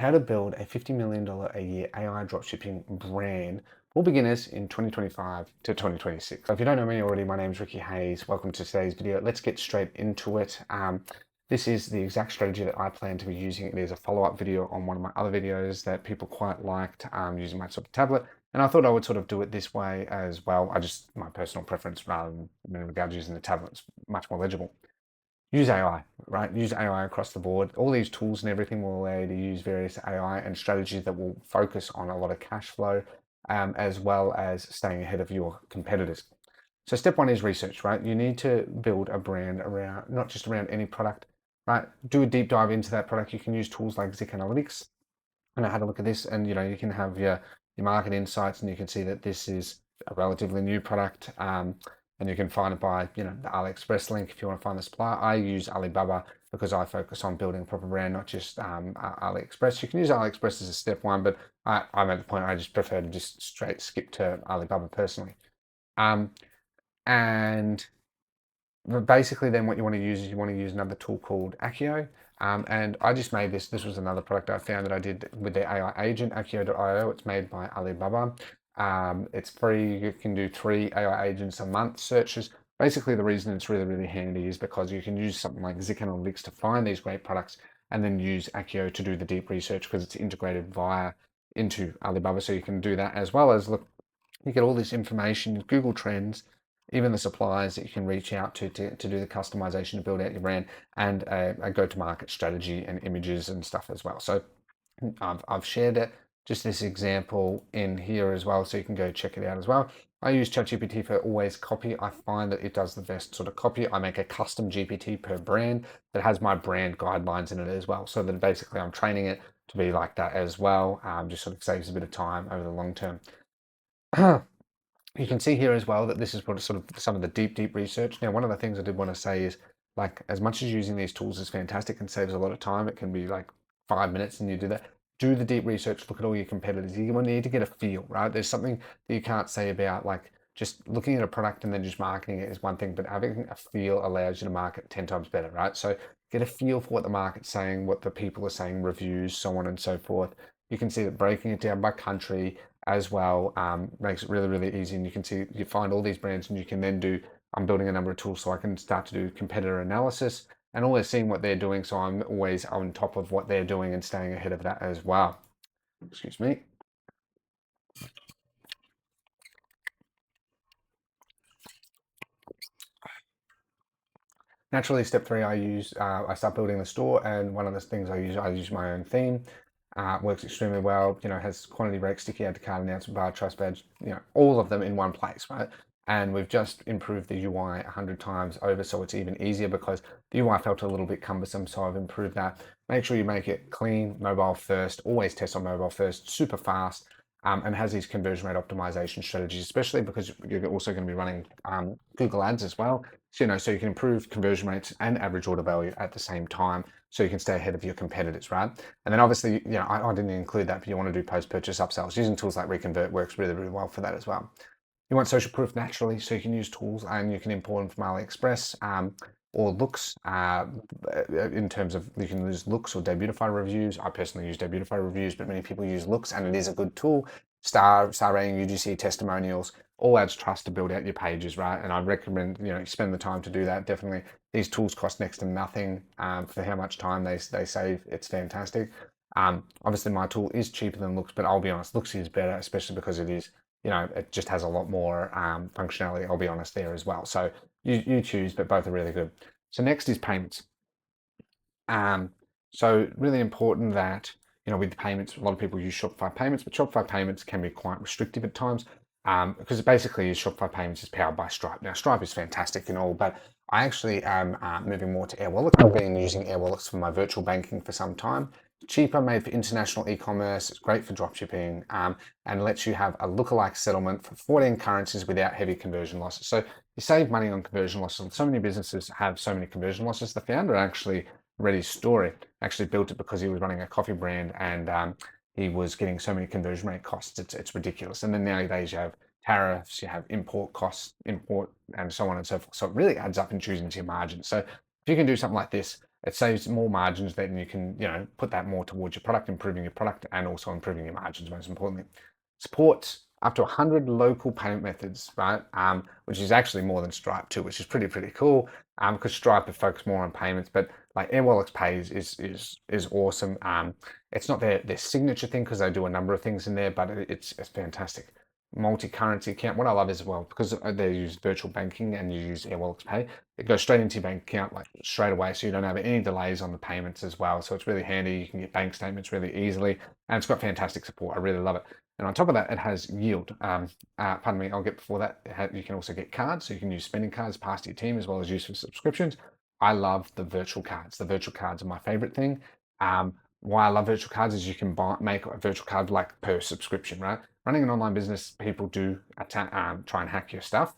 how to build a $50 million a year AI dropshipping brand for beginners in 2025 to 2026. So if you don't know me already, my name is Ricky Hayes. Welcome to today's video. Let's get straight into it. This is the exact strategy that I plan to be using. It is a follow-up video on one of my other videos that people quite liked using my sort of tablet. And I thought I would sort of do it this way as well. My personal preference rather than in regards to using the tablet, it's much more legible. Use AI, right? Use AI across the board. All these tools and everything will allow you to use various AI and strategies that will focus on a lot of cash flow, as well as staying ahead of your competitors. So step one is research, right? You need to build a brand around, not just around any product, right? Do a deep dive into that product. You can use tools like Zik Analytics. And I had a look at this, and you can have your market insights, and you can see that this is a relatively new product. And you can find it by the AliExpress link if you want to find the supplier. I use Alibaba because I focus on building a proper brand, not just AliExpress. You can use AliExpress as a step one, but I'm at the point I just prefer to just straight skip to Alibaba personally. Um, and basically then what you want to use is you want to use another tool called Accio. And I just made this. This was another product I found that I did with the AI agent, Accio.io. It's made by Alibaba. It's free. You can do 3 AI agents a month searches. Basically, the reason it's really, really handy is because you can use something like Zik Analytics to find these great products and then use Accio to do the deep research because it's integrated via into Alibaba. So you can do that as well as look, you get all this information, Google Trends, even the suppliers that you can reach out to do the customization to build out your brand, and a go-to-market strategy and images and stuff as well. So I've shared it, just this example in here as well, so you can go check it out as well. I use ChatGPT for always copy. I find that it does the best sort of copy. I make a custom GPT per brand that has my brand guidelines in it as well. So that basically I'm training it to be like that as well. Just sort of saves a bit of time over the long term. You can see here as well that this is what sort of some of the deep research. Now, one of the things I did want to say is, like, as much as using these tools is fantastic and saves a lot of time, it can be like 5 minutes and you do that. Do the deep research, look at all your competitors. You will need to get a feel, right? There's something that you can't say about like just looking at a product and then just marketing it is one thing, but having a feel allows you to market 10 times better, right? So get a feel for what the market's saying, what the people are saying, reviews, so on and so forth. You can see that breaking it down by country as well makes it really, really easy. And you can see, you find all these brands and you can then do, I'm building a number of tools so I can start to do competitor analysis and always seeing what they're doing. So I'm always on top of what they're doing and staying ahead of that as well. Excuse me. Naturally, step 3, I start building the store, and one of the things I use my own theme. Works extremely well. Has quantity break, sticky add to cart announcement bar, trust badge. All of them in one place, right? And we've just improved the UI 100 times over, so it's even easier because the UI felt a little bit cumbersome. So I've improved that. Make sure you make it clean, mobile first. Always test on mobile first. Super fast. And has these conversion rate optimization strategies, especially because you're also going to be running Google Ads as well. So you can improve conversion rates and average order value at the same time, so you can stay ahead of your competitors, right? And then obviously, I didn't include that, but you want to do post-purchase upsells. Using tools like Reconvert works really, really well for that as well. You want social proof naturally, so you can use tools and you can import them from AliExpress or Looks. In terms of, you can use Looks or Debutify reviews. I personally use Debutify reviews, but many people use Looks, and it is a good tool. Star rating, UGC testimonials, all adds trust to build out your pages, right? And I recommend you spend the time to do that. Definitely, these tools cost next to nothing for how much time they save. It's fantastic. Obviously, my tool is cheaper than Looks, but I'll be honest, Looks is better, especially because it just has a lot more functionality, I'll be honest, there as well. So you choose, but both are really good. So next is payments. So really important that, with payments, a lot of people use Shopify payments, but Shopify payments can be quite restrictive at times because basically Shopify payments is powered by Stripe. Now, Stripe is fantastic and all, but I actually am moving more to Air Wallet. I've been using Air Wallets for my virtual banking for some time. Cheaper, made for international e-commerce. It's great for dropshipping and lets you have a lookalike settlement for 14 currencies without heavy conversion losses. So you save money on conversion losses. So many businesses have so many conversion losses. The founder actually, Reddy's story, actually built it because he was running a coffee brand and he was getting so many conversion rate costs. It's ridiculous. And then nowadays you have tariffs, you have import costs, and so on and so forth. So it really adds up and chews into your margin. So if you can do something like this, it saves more margins. Then you can, put that more towards your product, improving your product, and also improving your margins, most importantly. Supports up to 100 local payment methods, right? Which is actually more than Stripe too, which is pretty cool. Because Stripe are focused more on payments, but like Airwallex Pay is awesome. It's not their signature thing because they do a number of things in there, but it's fantastic. Multi-currency account. What I love is, well, because they use virtual banking and you use Airwallex Pay, it goes straight into your bank account like straight away, so you don't have any delays on the payments as well. So it's really handy. You can get bank statements really easily, and it's got fantastic support. I really love it. And on top of that, it has yield. Pardon me, I'll get before that. You can also get cards, so you can use spending cards past your team as well as use for subscriptions. I love the virtual cards. The virtual cards are my favorite thing. Why I love virtual cards is you can make a virtual card like per subscription, right? Running an online business, people do try and hack your stuff,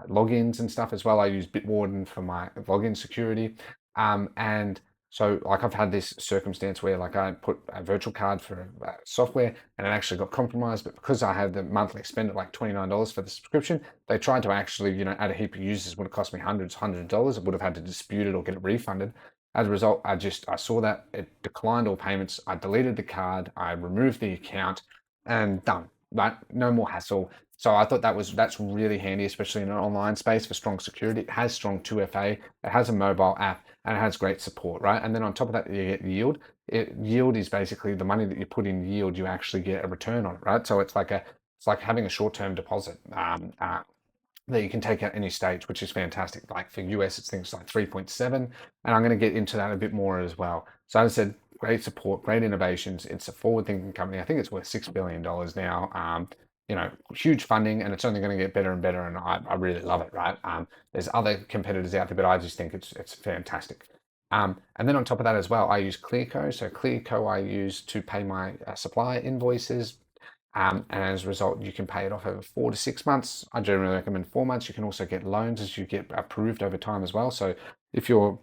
logins and stuff as well. I use Bitwarden for my login security, and so like I've had this circumstance where like I put a virtual card for software and it actually got compromised, but because I had the monthly spend at like $29 for the subscription, they tried to actually, add a heap of users. Would have cost me hundreds of dollars. I would have had to dispute it or get it refunded. As a result, I saw that it declined all payments. I deleted the card, I removed the account, and done. Right? No more hassle. So I thought that's really handy, especially in an online space for strong security. It has strong 2FA, it has a mobile app, and it has great support, right? And then on top of that, you get yield. Yield is basically the money that you put in yield, you actually get a return on it, right? So it's like having a short-term deposit. That you can take at any stage, which is fantastic. Like for US, it's things like 3.7, and I'm going to get into that a bit more as well. So as I said, great support, great innovations. It's a forward-thinking company. I think it's worth $6 billion now. Huge funding, and it's only going to get better and better, and I really love it, right? There's other competitors out there, but I just think it's fantastic. And then on top of that as well, I use Clearco. So Clearco I use to pay my supplier invoices, and as a result, you can pay it off over 4 to 6 months. I generally recommend 4 months. You can also get loans as you get approved over time as well. So if you've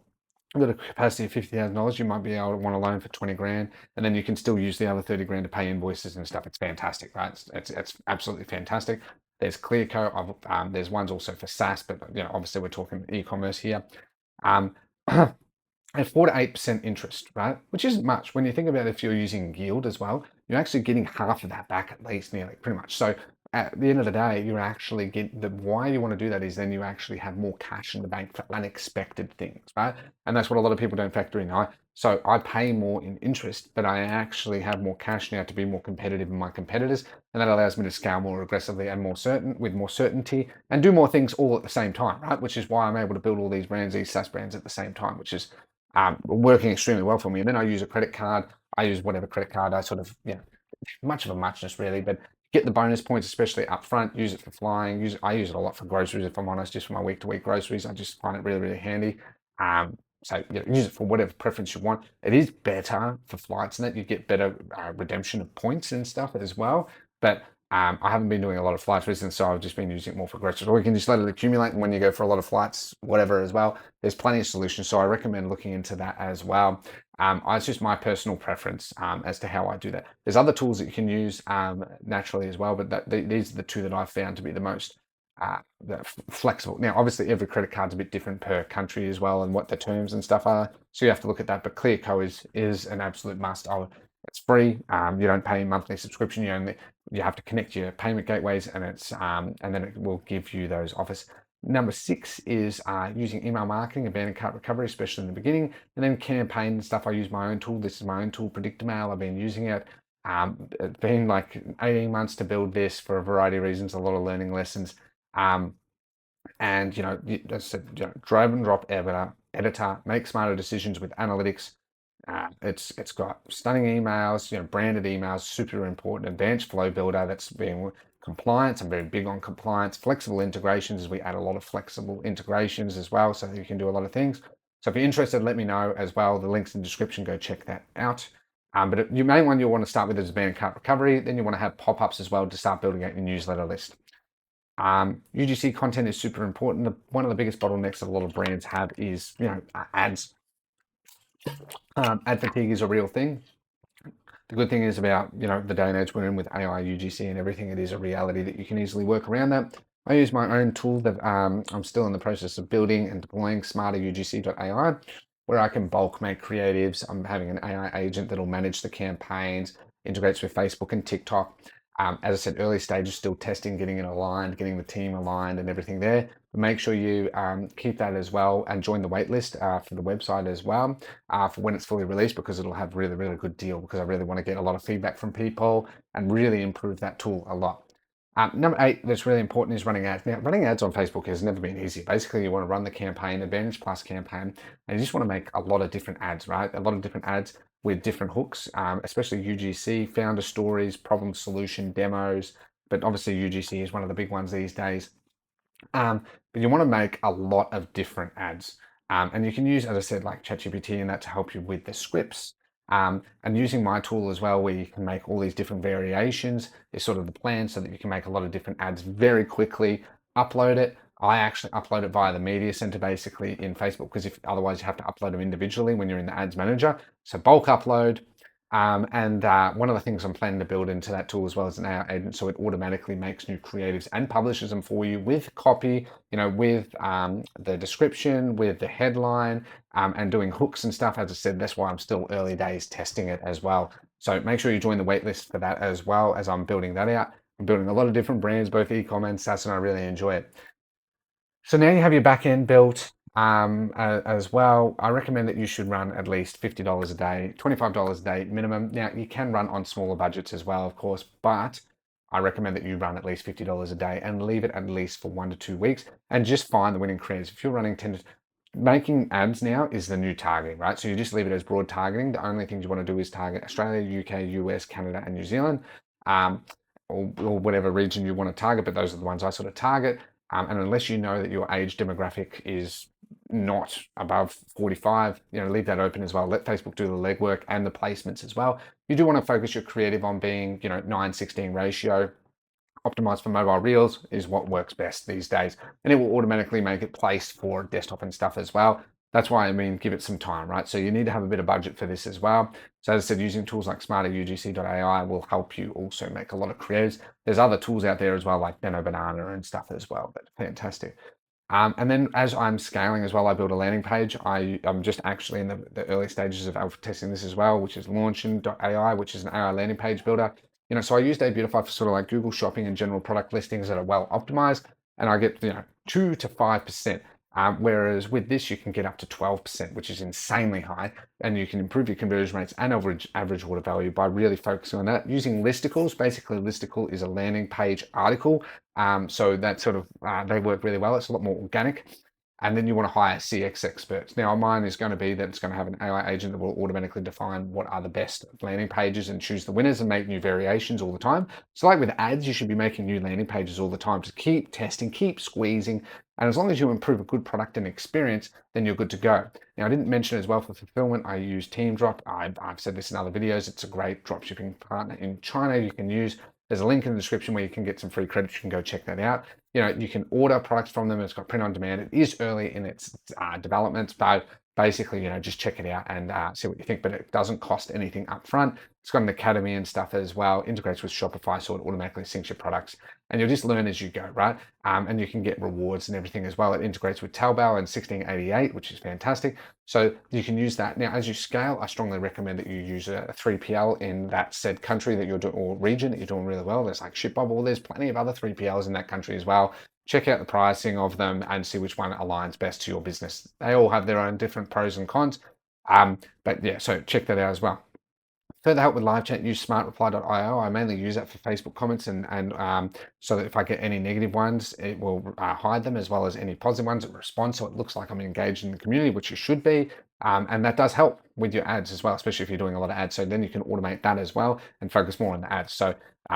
got a capacity of $50,000, you might be able to want a loan for 20 grand, and then you can still use the other 30 grand to pay invoices and stuff. It's fantastic, right? It's absolutely fantastic. There's Clearco. There's ones also for SaaS, but obviously we're talking e-commerce here. Um, at 4 to 8% interest, right? Which isn't much. When you think about if you're using yield as well, you're actually getting half of that back at least, nearly, pretty much. So at the end of the day, you're actually why you want to do that is then you actually have more cash in the bank for unexpected things, right? And that's what a lot of people don't factor in. So I pay more in interest, but I actually have more cash now to be more competitive than my competitors, and that allows me to scale more aggressively and with more certainty, and do more things all at the same time, right? Which is why I'm able to build all these brands, these SaaS brands at the same time, which is working extremely well for me. And then I use a credit card. I use whatever credit card I sort of, much of a muchness really, but get the bonus points, especially up front. Use it for flying. I use it a lot for groceries, if I'm honest, just for my week-to-week groceries. I just find it really handy. So use it for whatever preference you want. It is better for flights and that you get better redemption of points and stuff as well. But I haven't been doing a lot of flights recently, so I've just been using it more for groceries. Or you can just let it accumulate, and when you go for a lot of flights, whatever as well, there's plenty of solutions. So I recommend looking into that as well. It's just my personal preference as to how I do that. There's other tools that you can use naturally as well, but these are the two that I've found to be the most flexible. Now, obviously, every credit card's a bit different per country as well, and what the terms and stuff are. So you have to look at that. But Clearco is an absolute must. It's free. You don't pay a monthly subscription. You have to connect your payment gateways, and then it will give you those offers. Number 6 is using email marketing, abandoned cart recovery, especially in the beginning, and then campaign stuff. I use my own tool. This is my own tool, Predictmail. I've been using it. It's been like 18 months to build this for a variety of reasons, a lot of learning lessons. And as I said, drag and drop editor, make smarter decisions with analytics. It's got stunning emails, branded emails, super important. Advanced flow builder, that's being compliance. I'm very big on compliance. Flexible integrations, as we add a lot of flexible integrations as well, so that you can do a lot of things. So if you're interested, let me know as well. The link's in the description. Go check that out. But your main one you'll want to start with is abandoned cart recovery. Then you want to have pop-ups as well to start building out your newsletter list. UGC content is super important. One of the biggest bottlenecks that a lot of brands have is, ads. Ad fatigue is a real thing. The good thing is about, the day and age we're in with AI, UGC and everything, it is a reality that you can easily work around that. I use my own tool that I'm still in the process of building and deploying, smarterugc.ai. where I can bulk make creatives. I'm having an AI agent that'll manage the campaigns, integrates with Facebook and TikTok. As I said, early stages, still testing, getting it aligned, getting the team aligned and everything there. But make sure you keep that as well and join the waitlist for the website as well for when it's fully released, because it'll have really, really good deal, because I really want to get a lot of feedback from people and really improve that tool a lot. Number 8 that's really important is running ads. Now, running ads on Facebook has never been easy. Basically, you want to run the campaign, Advantage Plus campaign, and you just want to make a lot of different ads, right? A lot of different ads with different hooks, especially UGC, founder stories, problem solution demos. But obviously, UGC is one of the big ones these days. But you want to make a lot of different ads. And you can use, as I said, like ChatGPT and that to help you with the scripts. And using my tool as well, where you can make all these different variations, is sort of the plan, so that you can make a lot of different ads very quickly, upload it. I actually upload it via the media center basically in Facebook, because if otherwise you have to upload them individually when you're in the ads manager. So bulk upload. One of the things I'm planning to build into that tool as well as an AI agent, so it automatically makes new creatives and publishes them for you with copy, with the description, with the headline, and doing hooks and stuff. As I said, that's why I'm still early days testing it as well. So make sure you join the waitlist for that as well, as I'm building that out. I'm building a lot of different brands, both e-com and SaaS, and I really enjoy it. So now you have your back end built as well. I recommend that you should run at least $50 a day, $25 a day minimum. Now you can run on smaller budgets as well, of course, but I recommend that you run at least $50 a day and leave it at least for 1 to 2 weeks and just find the winning creatives. If you're running 10 to making ads now is the new targeting, right? So you just leave it as broad targeting. The only things you want to do is target Australia, UK, US, Canada, and New Zealand, or whatever region you want to target, but those are the ones I sort of target. And unless you know that your age demographic is not above 45, leave that open as well. Let Facebook do the legwork and the placements as well. You do want to focus your creative on being, 9:16 ratio. Optimized for mobile reels is what works best these days. And it will automatically make it placed for desktop and stuff as well. That's why give it some time, right? So you need to have a bit of budget for this as well. So as I said, using tools like smarterugc.ai will help you also make a lot of creatives. There's other tools out there as well, like Nano Banana and stuff as well, but fantastic. And then as I'm scaling as well, I build a landing page. I'm just actually in the early stages of alpha testing this as well, which is launching.ai, which is an AI landing page builder. So I use Beautify for sort of like Google Shopping and general product listings that are well optimized, and I get 2 to 5%. Whereas with this, you can get up to 12%, which is insanely high, and you can improve your conversion rates and average order value by really focusing on that. Using listicles, basically listicle is a landing page article, so that sort of they work really well. It's a lot more organic. And then you want to hire CX experts. Now, mine is going to be that it's going to have an AI agent that will automatically define what are the best landing pages and choose the winners and make new variations all the time. So like with ads, you should be making new landing pages all the time to keep testing, keep squeezing. And as long as you improve a good product and experience, then you're good to go. Now, I didn't mention as well for fulfillment, I use TeamDrop. I've said this in other videos. It's a great dropshipping partner in China you can use. There's a link in the description where you can get some free credits. You can go check that out. You can order products from them. It's got print on demand. It is early in its development, but basically, just check it out and see what you think. But it doesn't cost anything up front. It's got an academy and stuff as well. Integrates with Shopify, so it automatically syncs your products. And you'll just learn as you go, right? And you can get rewards and everything as well. It integrates with Taobao and 1688, which is fantastic. So you can use that. Now, as you scale, I strongly recommend that you use a 3PL in that said country that you're doing, or region that you're doing really well. There's like ShipBubble. There's plenty of other 3PLs in that country as well. Check out the pricing of them and see which one aligns best to your business. They all have their own different pros and cons. But yeah, so check that out as well. Further help with live chat, use smartreply.io. I mainly use that for Facebook comments and so that if I get any negative ones, it will hide them, as well as any positive ones that respond, so it looks like I'm engaged in the community, which you should be. And that does help with your ads as well, especially if you're doing a lot of ads. So then you can automate that as well and focus more on the ads. So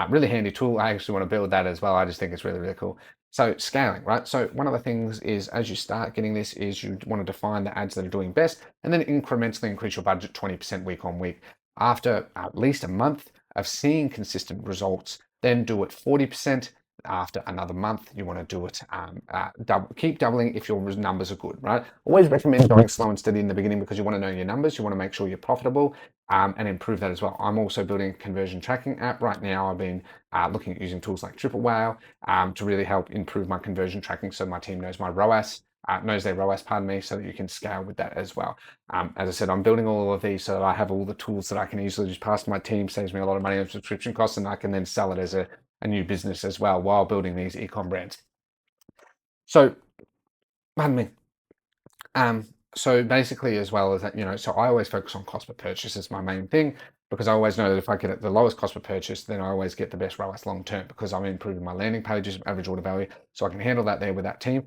really handy tool. I actually want to build that as well. I just think it's really, really cool. So scaling, right? So one of the things is, as you start getting this, is you want to define the ads that are doing best and then incrementally increase your budget 20% week on week. After at least a month of seeing consistent results, then do it 40%. After another month, you want to do it, keep doubling if your numbers are good, right? Always recommend going slow and steady in the beginning, because you want to know your numbers. You want to make sure you're profitable and improve that as well. I'm also building a conversion tracking app right now. I've been looking at using tools like Triple Whale to really help improve my conversion tracking, so my team knows my ROAS knows their ROAS, pardon me, so that you can scale with that as well. As I said, I'm building all of these so that I have all the tools that I can easily just pass to my team, saves me a lot of money on subscription costs, and I can then sell it as a new business as well while building these e-com brands. So, pardon me. Um, so basically, as well as that, so I always focus on cost per purchase as my main thing, because I always know that if I get at the lowest cost per purchase, then I always get the best ROAS long term, because I'm improving my landing pages, average order value, so I can handle that there with that team.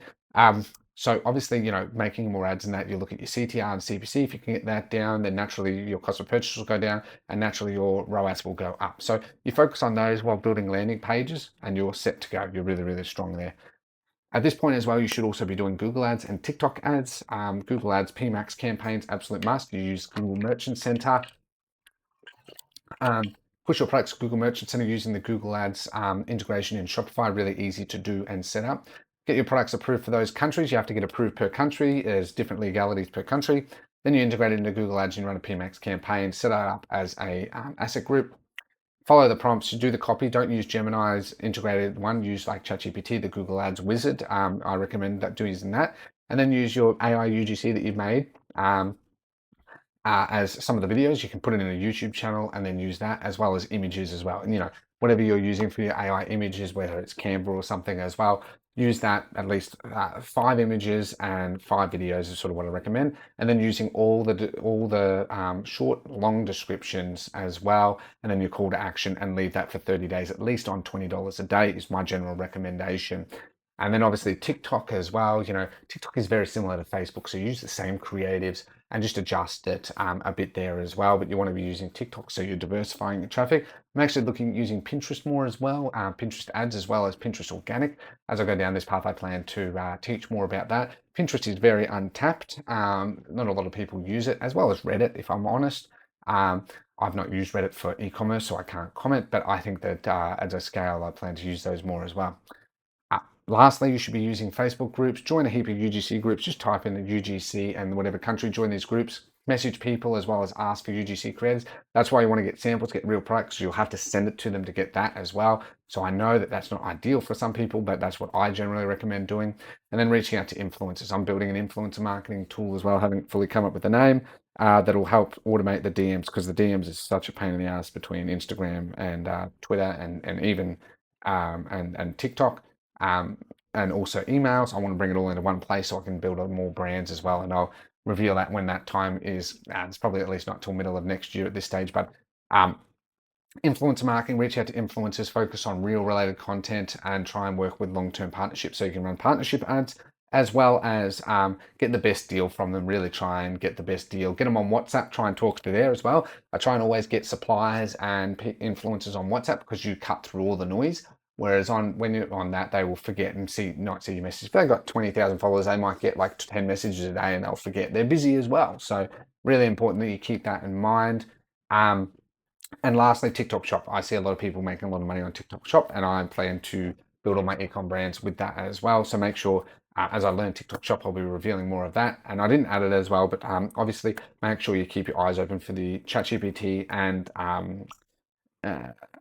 So obviously, making more ads and that, you look at your CTR and CPC. If you can get that down, then naturally your cost per purchase will go down, and naturally your ROAS will go up. So you focus on those while building landing pages, and you're set to go. You're really, really strong there. At this point as well, you should also be doing Google ads and TikTok ads. Google ads, PMAX campaigns, absolute must. You use Google Merchant Center. Push your products to Google Merchant Center using the Google Ads integration in Shopify. Really easy to do and set up. Get your products approved for those countries. You have to get approved per country. There's different legalities per country. Then you integrate it into Google Ads and run a PMAX campaign. Set it up as a asset group. Follow the prompts, you do the copy. Don't use Gemini's integrated one. Use like ChatGPT, the Google Ads wizard. I recommend that using that. And then use your AI UGC that you've made as some of the videos. You can put it in a YouTube channel and then use that, as well as images as well. And whatever you're using for your AI images, whether it's Canva or something as well, use that. At least 5 images and 5 videos is sort of what I recommend. And then using all the short, long descriptions as well, and then your call to action, and leave that for 30 days, at least on $20 a day is my general recommendation. And then obviously TikTok as well. TikTok is very similar to Facebook, so use the same creatives and just adjust it a bit there as well. But you want to be using TikTok, so you're diversifying your traffic. I'm actually looking using Pinterest more as well, Pinterest ads as well as Pinterest organic. As I go down this path, I plan to teach more about that. Pinterest is very untapped. Not a lot of people use it, as well as Reddit, if I'm honest. I've not used Reddit for e-commerce, so I can't comment, but I think that as I scale, I plan to use those more as well. Lastly, you should be using Facebook groups. Join a heap of UGC groups. Just type in the UGC and whatever country, join these groups. Message people as well as ask for UGC creators. That's why you want to get samples, get real products. You'll have to send it to them to get that as well. So I know that that's not ideal for some people, but that's what I generally recommend doing. And then reaching out to influencers. I'm building an influencer marketing tool as well. I haven't fully come up with the name that'll help automate the DMs, because the DMs is such a pain in the ass between Instagram and Twitter and even and TikTok. And also emails. I want to bring it all into one place so I can build more brands as well. And I'll reveal that when that time is. It's probably at least not till middle of next year at this stage. But influencer marketing, reach out to influencers, focus on real related content, and try and work with long-term partnerships so you can run partnership ads, as well as get the best deal from them. Really try and get the best deal. Get them on WhatsApp, try and talk to there as well. I try and always get suppliers and influencers on WhatsApp, because you cut through all the noise. Whereas when you're on that, they will forget and not see your message. If they've got 20,000 followers, they might get like 10 messages a day and they'll forget. They're busy as well. So really important that you keep that in mind. And lastly, TikTok Shop. I see a lot of people making a lot of money on TikTok Shop, and I plan to build all my ecom brands with that as well. So make sure, as I learn TikTok Shop, I'll be revealing more of that. And I didn't add it as well, but obviously make sure you keep your eyes open for the ChatGPT and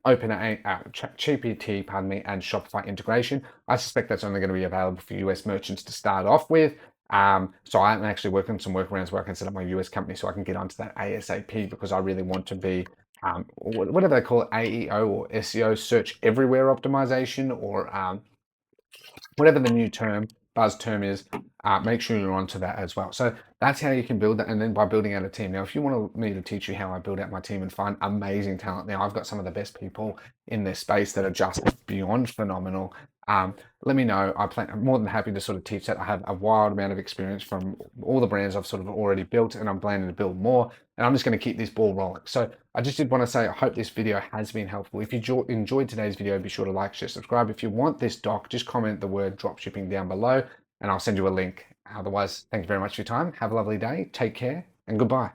ChatGPT, pardon me, and Shopify integration. I suspect that's only going to be available for US merchants to start off with. So I'm actually working on some workarounds where I can set up my US company so I can get onto that ASAP, because I really want to be whatever they call it, AEO or SEO, search everywhere optimization, or whatever the new buzz term is. Make sure you're onto that as well. So that's how you can build that, and then by building out a team. Now, if you want me to teach you how I build out my team and find amazing talent, now I've got some of the best people in this space that are just beyond phenomenal. Let me know. I'm more than happy to sort of teach that. I have a wild amount of experience from all the brands I've sort of already built, and I'm planning to build more, and I'm just going to keep this ball rolling. So I just did want to say, I hope this video has been helpful. If you enjoyed today's video, be sure to like, share, subscribe. If you want this doc, just comment the word dropshipping down below, and I'll send you a link. Otherwise, thank you very much for your time. Have a lovely day. Take care, and goodbye.